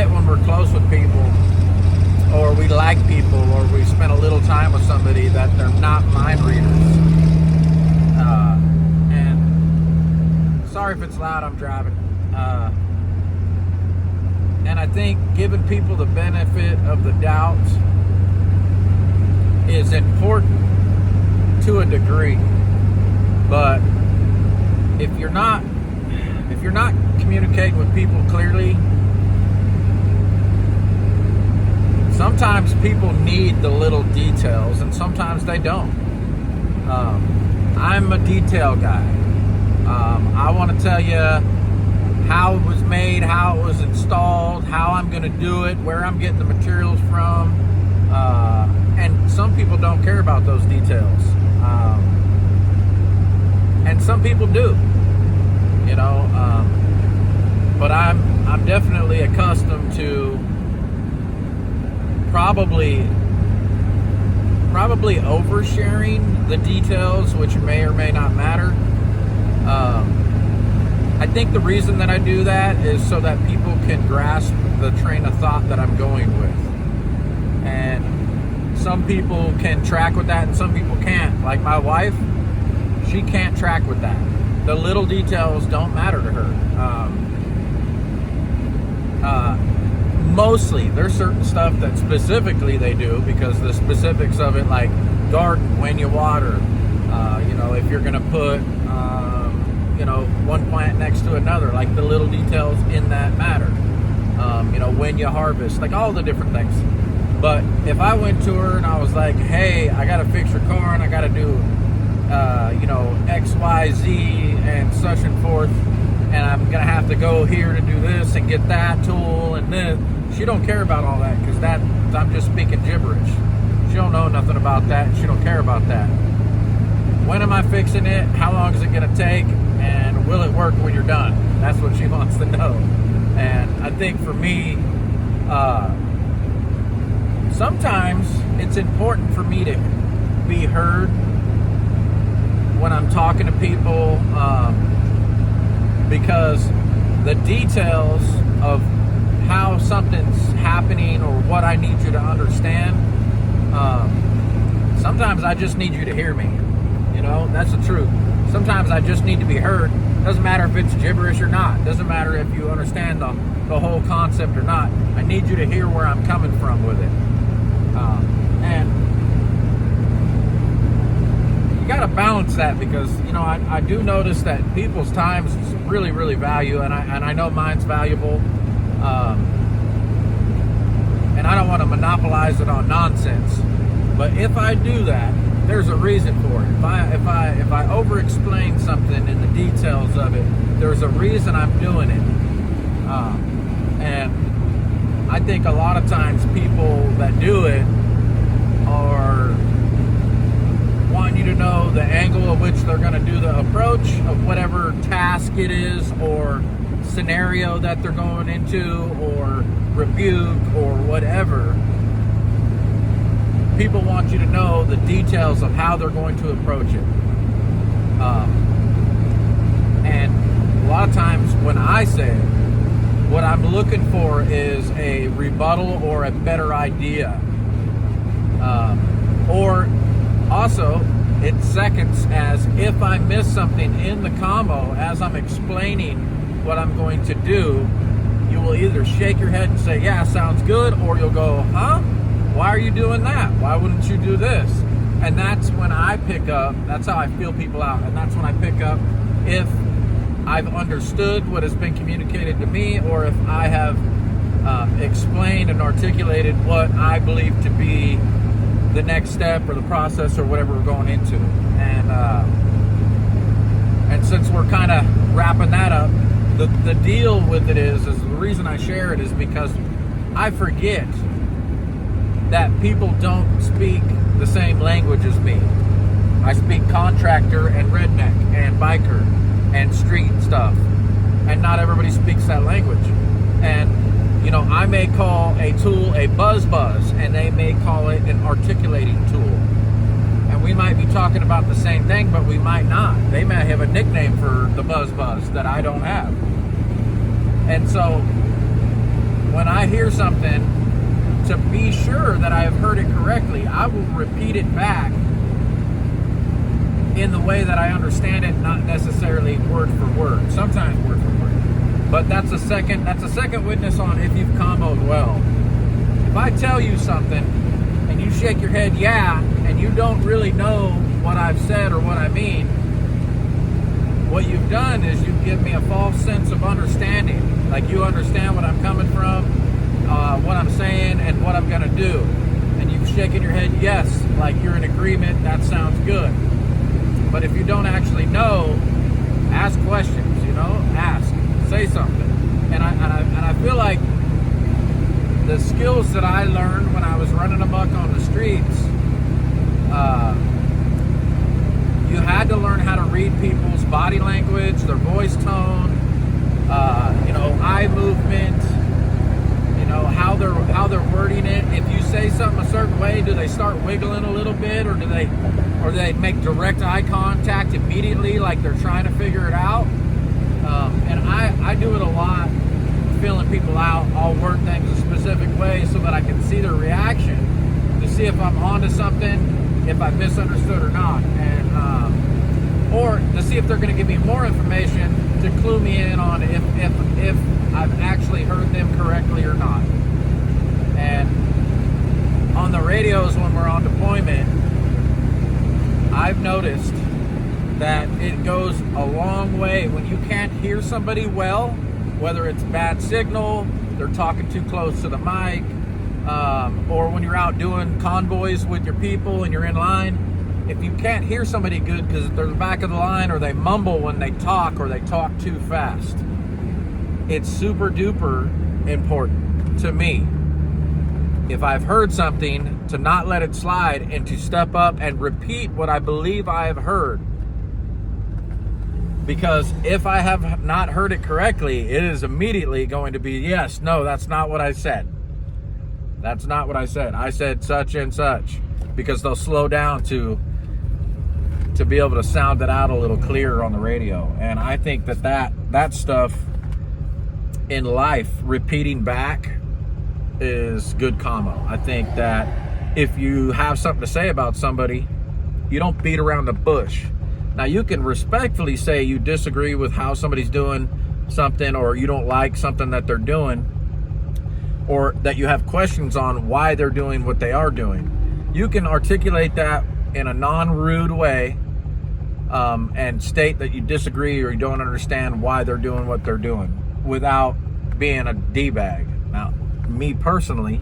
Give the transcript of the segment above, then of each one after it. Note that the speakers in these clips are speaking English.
get when we're close with people, or we like people, or we spend a little time with somebody, that they're not mind readers. And sorry if it's loud, I'm driving. And I think giving people the benefit of the doubt is important to a degree. But if you're not communicating with people clearly, sometimes people need the little details, and sometimes they don't. I'm a detail guy. I want to tell you how it was made, how it was installed, how I'm going to do it, where I'm getting the materials from. And some people don't care about those details. And some people do, you know. But I'm definitely accustomed to probably oversharing the details, which may or may not matter. I think the reason that I do that is so that people can grasp the train of thought that I'm going with. And some people can track with that and some people can't. Like my wife, she can't track with that. The little details don't matter to her. Mostly, there's certain stuff that specifically they do, because the specifics of it, like garden, when you water, if you're going to put, one plant next to another, like the little details in that matter. When you harvest, like all the different things. But if I went to her and I was like, hey, I got to fix your car and I got to do, X, Y, Z and such and forth, and I'm going to have to go here to do this and get that tool and this, she don't care about all that, because I'm just speaking gibberish. She don't know nothing about that. She don't care about that. When am I fixing it? How long is it going to take? And will it work when you're done? That's what she wants to know. And I think for me, sometimes it's important for me to be heard when I'm talking to people, because the details of how something's happening or what I need you to understand, sometimes I just need you to hear me. That's the truth. Sometimes I just need to be heard. Doesn't matter if it's gibberish or not. Doesn't matter if you understand the whole concept or not. I need you to hear where I'm coming from with it. And you got to balance that, because I do notice that people's time is really, really valuable, and I know mine's valuable, and I don't want to monopolize it on nonsense. But if I do that, there's a reason for it. If I over-explain something in the details of it, there's a reason I'm doing it. And I think a lot of times people that do it are wanting you to know the angle of which they're going to do the approach of whatever task it is, or scenario that they're going into, or rebuke, or whatever. People want you to know the details of how they're going to approach it. And a lot of times when I say it, what I'm looking for is a rebuttal or a better idea. Or also, it seconds as if I miss something in the combo as I'm explaining what I'm going to do, you will either shake your head and say, yeah, sounds good, or you'll go, huh? Why are you doing that? Why wouldn't you do this? And that's when I pick up, that's how I feel people out. And that's when I pick up if I've understood what has been communicated to me, or if I have explained and articulated what I believe to be the next step or the process or whatever we're going into. And since we're kind of wrapping that up, the deal with it is the reason I share it is because I forget that people don't speak the same language as me. I speak contractor and redneck and biker and street stuff, and not everybody speaks that language. And I may call a tool a buzz, and they may call it an articulating tool. And we might be talking about the same thing, but we might not. They may have a nickname for the buzz that I don't have. And so when I hear something, to be sure that I have heard it correctly, I will repeat it back in the way that I understand it, not necessarily word for word. Sometimes word for word. But that's a second witness on if you've comboed well. If I tell you something and you shake your head, yeah, and you don't really know what I've said or what I mean, what you've done is you've given me a false sense of understanding. Like you understand what I'm coming from, what I'm saying, and what I'm going to do. And you've shaken your head, yes, like you're in agreement, that sounds good. But if you don't actually know, ask questions, ask, say something. And I feel like the skills that I learned when I was running amok on the streets, you had to learn how to read people's body language, their voice tone, eye movement, how they're wording it. If you say something a certain way, do they start wiggling a little bit, or do they make direct eye contact immediately, like they're trying to figure it out? And I do it a lot, feeling people out. I'll word things a specific way so that I can see their reaction to see if I'm onto something, if I misunderstood or not, and or to see if they're going to give me more information to clue me in on if I've actually heard them correctly or not. And on the radios when we're on deployment, I've noticed that it goes a long way when you can't hear somebody well, whether it's bad signal, they're talking too close to the mic, or when you're out doing convoys with your people and you're in line. If you can't hear somebody good because they're the back of the line, or they mumble when they talk, or they talk too fast, it's super duper important to me, if I've heard something, to not let it slide and to step up and repeat what I believe I have heard. Because if I have not heard it correctly, it is immediately going to be, yes, no, that's not what I said. That's not what I said. I said such and such. Because they'll slow down to be able to sound it out a little clearer on the radio. And I think that stuff in life, repeating back, is good combo. I think that if you have something to say about somebody, you don't beat around the bush. Now, you can respectfully say you disagree with how somebody's doing something, or you don't like something that they're doing, or that you have questions on why they're doing what they are doing. You can articulate that in a non-rude way, and state that you disagree or you don't understand why they're doing what they're doing without being a D-bag. Now, me personally,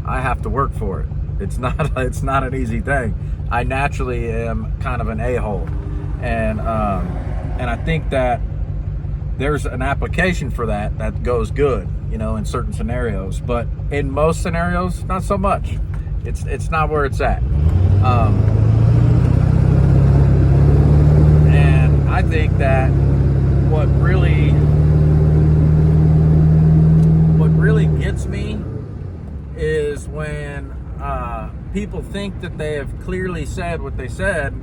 I have to work for it. It's not an easy thing. I naturally am kind of an a-hole. And I think that there's an application for that goes good, in certain scenarios. But in most scenarios, not so much. It's not where it's at. And I think that what really gets me is when people think that they have clearly said what they said,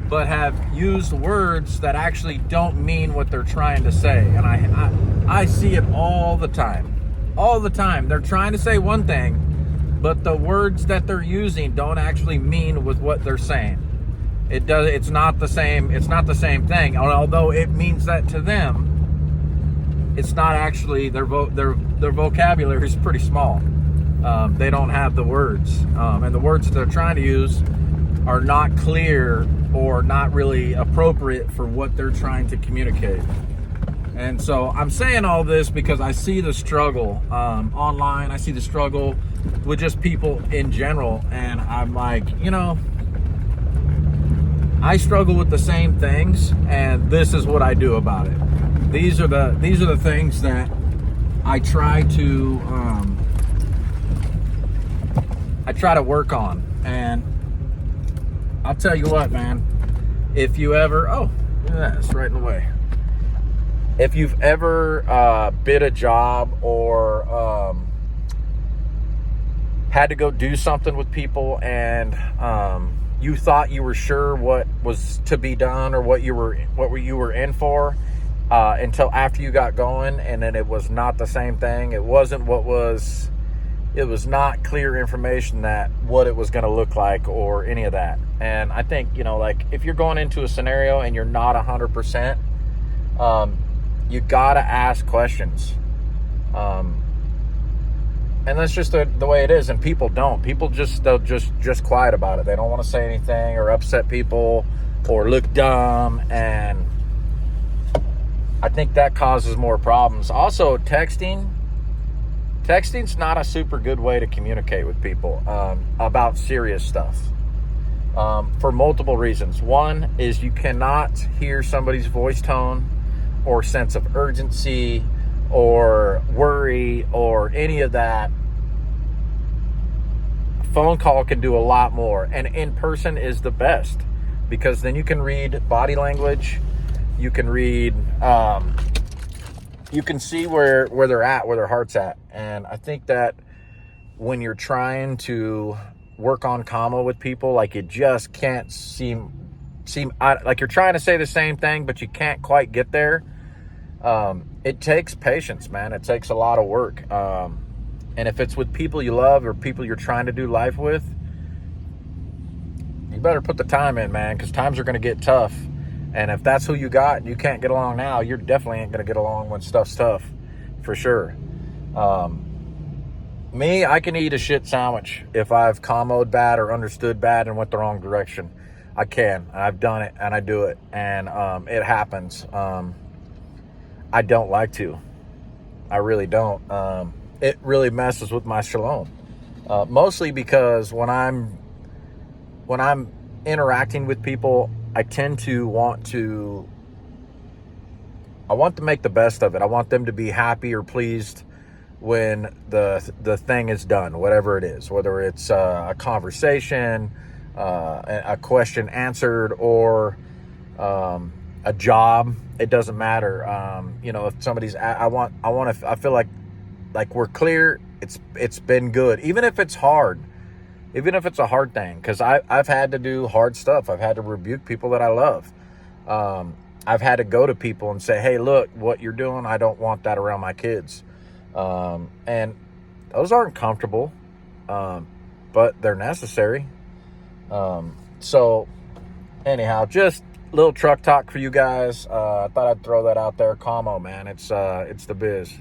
but have used words that actually don't mean what they're trying to say. And I see it all the time. All the time. They're trying to say one thing, but the words that they're using don't actually mean with what they're saying. It's not the same thing. Although it means that to them, it's not actually, their vocabulary is pretty small. They don't have the words. And the words that they're trying to use are not clear or not really appropriate for what they're trying to communicate. And so I'm saying all this because I see the struggle online. I see the struggle with just people in general. And I'm like, I struggle with the same things, and this is what I do about it. These are the things that I try to work on. And I'll tell you what, man, if you ever, look at that, it's right in the way. If you've ever bid a job or had to go do something with people, and you thought you were sure what was to be done or what you were in for, until after you got going, and then it was not the same thing. It wasn't what was. It was not clear information that what it was going to look like or any of that. And I think, like if you're going into a scenario and you're not 100%, you got to ask questions. And that's just the way it is. And people don't. People they'll just quiet about it. They don't want to say anything or upset people or look dumb. And I think that causes more problems. Also, texting's not a super good way to communicate with people about serious stuff for multiple reasons. One is you cannot hear somebody's voice tone or sense of urgency or worry or any of that. Phone call can do a lot more, and in person is the best because then you can read body language, you can read you can see where they're at, where their heart's at. And I think that when you're trying to work on commo with people, like it just can't seem like you're trying to say the same thing, but you can't quite get there. It takes patience, man. It takes a lot of work. And if it's with people you love or people you're trying to do life with, you better put the time in, man, because times are going to get tough. And if that's who you got and you can't get along now, you're definitely ain't going to get along when stuff's tough, for sure. Me, I can eat a shit sandwich if I've commoed bad or understood bad and went the wrong direction. I can. I've done it and I do it. And it happens. I don't like to. I really don't. It really messes with my shalom. Mostly because when I'm interacting with people, I tend to want to make the best of it. I want them to be happy or pleased when the thing is done, whatever it is, whether it's a conversation, a question answered, or a job. It doesn't matter. If somebody's, I feel like we're clear. It's been good, even if it's hard. Even if it's a hard thing, because I've had to do hard stuff. I've had to rebuke people that I love. I've had to go to people and say, hey, look, what you're doing, I don't want that around my kids. And those aren't comfortable, but they're necessary. So anyhow, just a little truck talk for you guys. I thought I'd throw that out there. Commo, man. It's the biz.